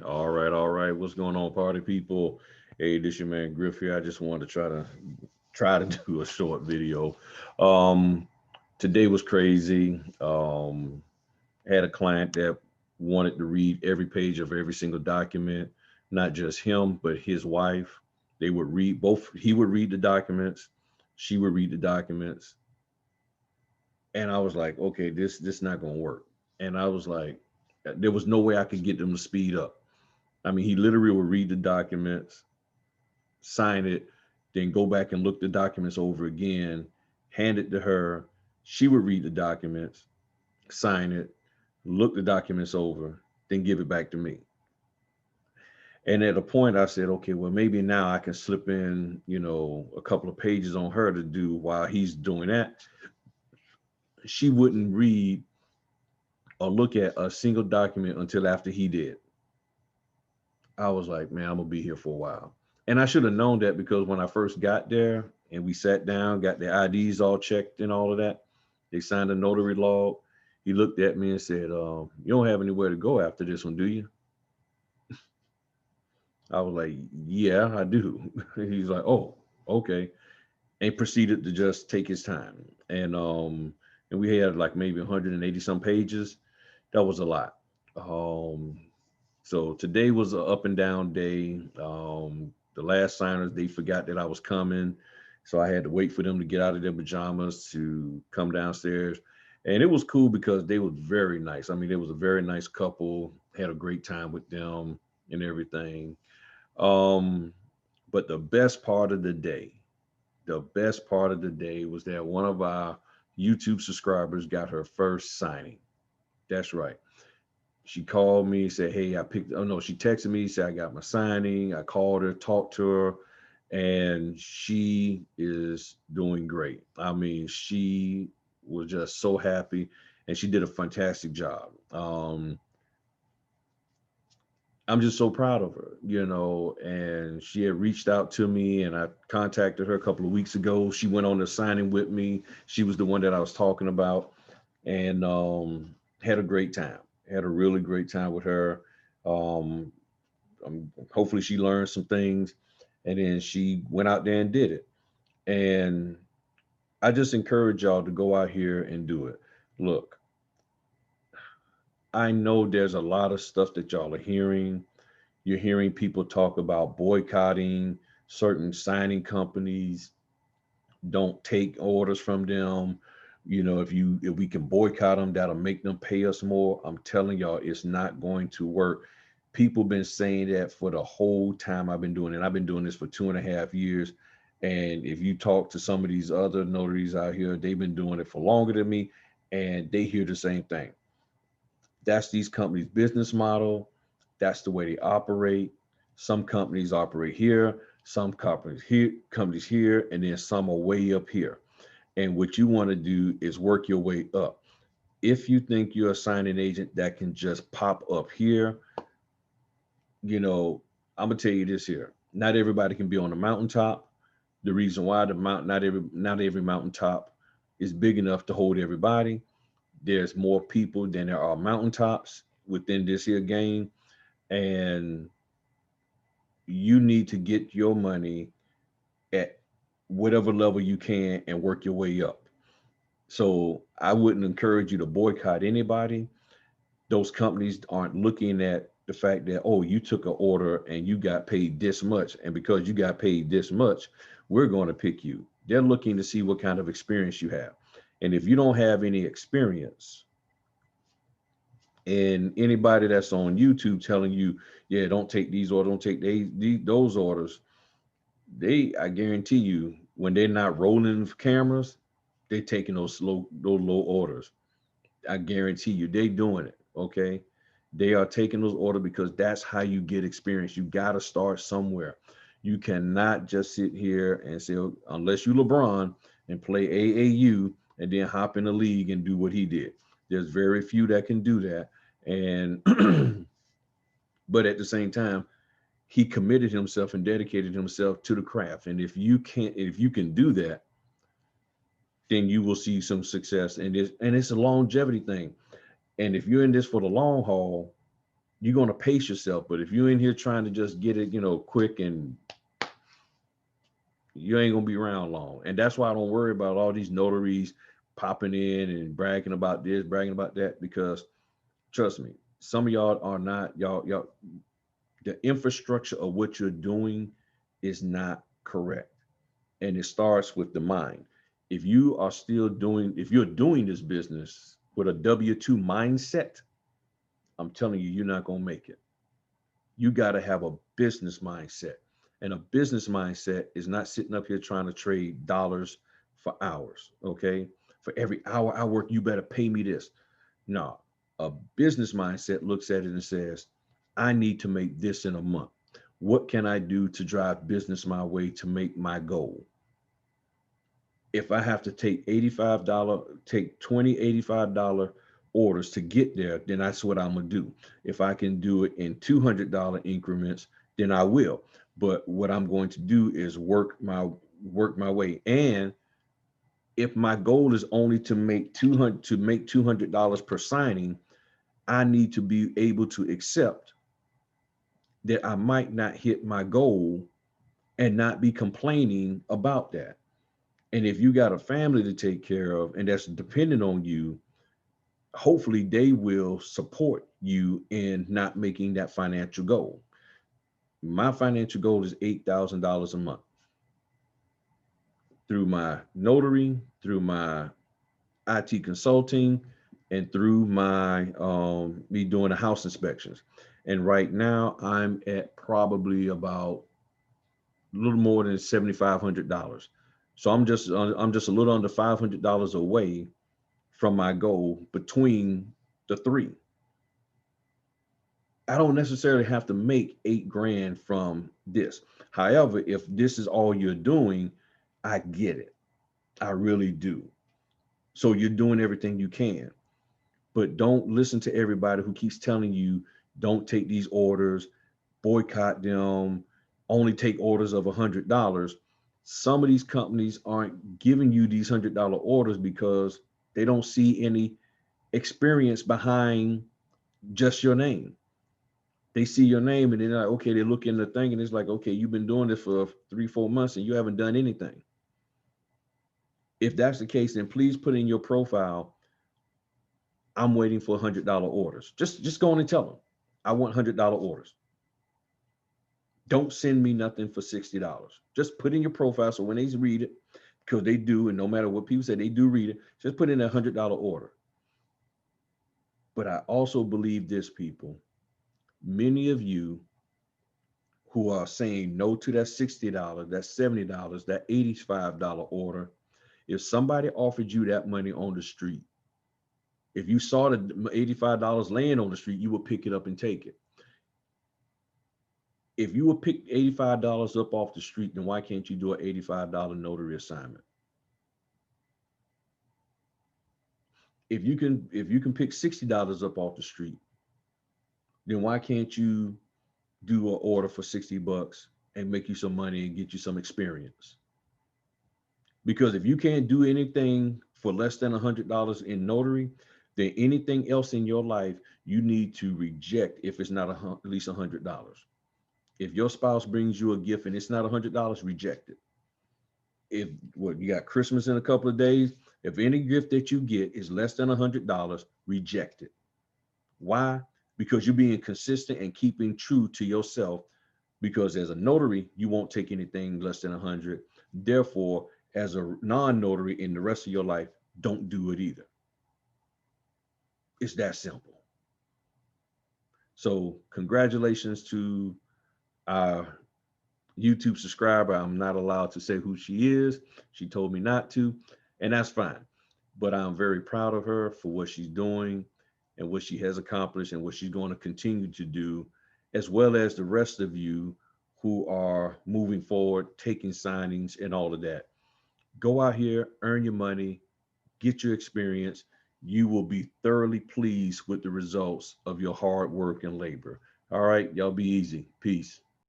All right. What's going on, party people? Hey, this your man Griff here. I just wanted to try to do a short video. Um, Today was crazy. Had a client that wanted to read every page of every single document, not just him, but his wife. They would read both. He would read the documents. She would read the documents, and I was like, okay, this not gonna work. And I was like, there was no way I could get them to speed up. I mean, he literally would read the documents, sign it, then go back and look the documents over again, hand it to her. She would read the documents, sign it, look the documents over, then give it back to me. And at a point, I said, okay, well, maybe now I can slip in, a couple of pages on her to do while he's doing that. She wouldn't read or look at a single document until after he did. I was like, man, I'm gonna be here for a while. And I should have known that because when I first got there and we sat down, got the IDs all checked and all of that, they signed a notary log. He looked at me and said, "You don't have anywhere to go after this one, do you?" I was like, "Yeah, I do." He's like, "Oh, okay," and proceeded to just take his time. And we had like maybe 180 some pages. That was a lot. Um, So today was an up and down day. The last signers, they forgot that I was coming. So I had to wait for them to get out of their pajamas to come downstairs. And it was cool because they were very nice. I mean, it was a very nice couple, had a great time with them and everything. Um, but the best part of the day was that one of our YouTube subscribers got her first signing. That's right. She called me, said, "Hey, oh no," she texted me, said, "I got my signing." I called her, talked to her, and she is doing great. I mean, she was just so happy and she did a fantastic job. I'm just so proud of her, and she had reached out to me and I contacted her a couple of weeks ago. She went on the signing with me. She was the one that I was talking about and had a great time. Had a really great time with her. Um, Hopefully, she learned some things, and then she went out there and did it. And I just encourage y'all to go out here and do it. Look, I know there's a lot of stuff that y'all are hearing. You're hearing people talk about boycotting certain signing companies. Don't take orders from them. If we can boycott them, that'll make them pay us more. I'm telling y'all, it's not going to work. People been saying that for the whole time I've been doing it. I've been doing this for 2.5 years. And if you talk to some of these other notaries out here, they've been doing it for longer than me, and they hear the same thing. That's these companies' business model. That's the way they operate. Some companies operate here, some companies here, and then some are way up here. And what you want to do is work your way up. If you think you're a signing agent that can just pop up here, you know, I'm gonna tell you this here. Not everybody can be on the mountaintop. The reason why the mountain, not every mountaintop is big enough to hold everybody. There's more people than there are mountaintops within this here game, and you need to get your money at whatever level you can and work your way up. So I wouldn't encourage you to boycott anybody. Those companies aren't looking at the fact that, oh, you took an order and you got paid this much, and because you got paid this much, we're going to pick you. They're looking to see what kind of experience you have. And if you don't have any experience, and anybody that's on YouTube telling you, yeah, don't take these orders, don't take those orders, I guarantee you, when they're not rolling cameras, they're taking those low orders. I guarantee you, they doing it. Okay, they are taking those orders because that's how you get experience. You got to start somewhere. You cannot just sit here and say, "Oh, unless you LeBron and play AAU and then hop in the league and do what he did." There's very few that can do that, and but at the same time, he committed himself and dedicated himself to the craft. And if you can do that, then you will see some success. And it's a longevity thing. And if you're in this for the long haul, you're going to pace yourself. But if you're in here trying to just get it, quick, and you ain't going to be around long. And that's why I don't worry about all these notaries popping in and bragging about this, bragging about that, because trust me, some of y'all are not, y'all, the infrastructure of what you're doing is not correct. And it starts with the mind. If you're doing this business with a W-2 mindset, I'm telling you, you're not going to make it. You got to have a business mindset. And a business mindset is not sitting up here trying to trade dollars for hours. Okay. For every hour I work, you better pay me this. No, a business mindset looks at it and says, I need to make this in a month. What can I do to drive business my way to make my goal? If I have to take take 20 $85 orders to get there, then that's what I'm gonna do. If I can do it in $200 increments, then I will. But what I'm going to do is work my way. And if my goal is only to make $200 per signing, I need to be able to accept that I might not hit my goal and not be complaining about that. And if you got a family to take care of and that's dependent on you, hopefully they will support you in not making that financial goal. My financial goal is $8,000 a month through my notary, through my IT consulting, and through my me doing the house inspections. And right now I'm at probably about a little more than $7,500. So I'm just a little under $500 away from my goal between the three. I don't necessarily have to make 8 grand from this. However, if this is all you're doing, I get it. I really do. So you're doing everything you can, but don't listen to everybody who keeps telling you don't take these orders, boycott them, only take orders of $100. Some of these companies aren't giving you these $100 orders because they don't see any experience behind just your name. They see your name and they're like, okay, they look in the thing and it's like, okay, you've been doing this for 3, 4 months and you haven't done anything. If that's the case, then please put in your profile, I'm waiting for $100 orders. Just go on and tell them, I want $100 orders. Don't send me nothing for $60. Just put in your profile so when they read it, because they do, and no matter what people say, they do read it, just put in a $100 order. But I also believe this, people, many of you who are saying no to that $60, that $70, that $85 order, if somebody offered you that money on the street, if you saw the $85 laying on the street, you would pick it up and take it. If you would pick $85 up off the street, then why can't you do an $85 notary assignment? If you can pick $60 up off the street, then why can't you do an order for $60 and make you some money and get you some experience? Because if you can't do anything for less than $100 in notary, then anything else in your life you need to reject if it's not at least $100. If your spouse brings you a gift and it's not $100, reject it. If what you got Christmas in a couple of days, if any gift that you get is less than $100, reject it. Why? Because you're being consistent and keeping true to yourself. Because as a notary, you won't take anything less than 100. Therefore, as a non-notary in the rest of your life, don't do it either. It's that simple. So congratulations to our YouTube subscriber. I'm not allowed to say who she is. She told me not to, and that's fine. But I'm very proud of her for what she's doing and what she has accomplished and what she's going to continue to do, as well as the rest of you who are moving forward, taking signings and all of that. Go out here, earn your money, get your experience. You will be thoroughly pleased with the results of your hard work and labor. All right, y'all be easy. Peace.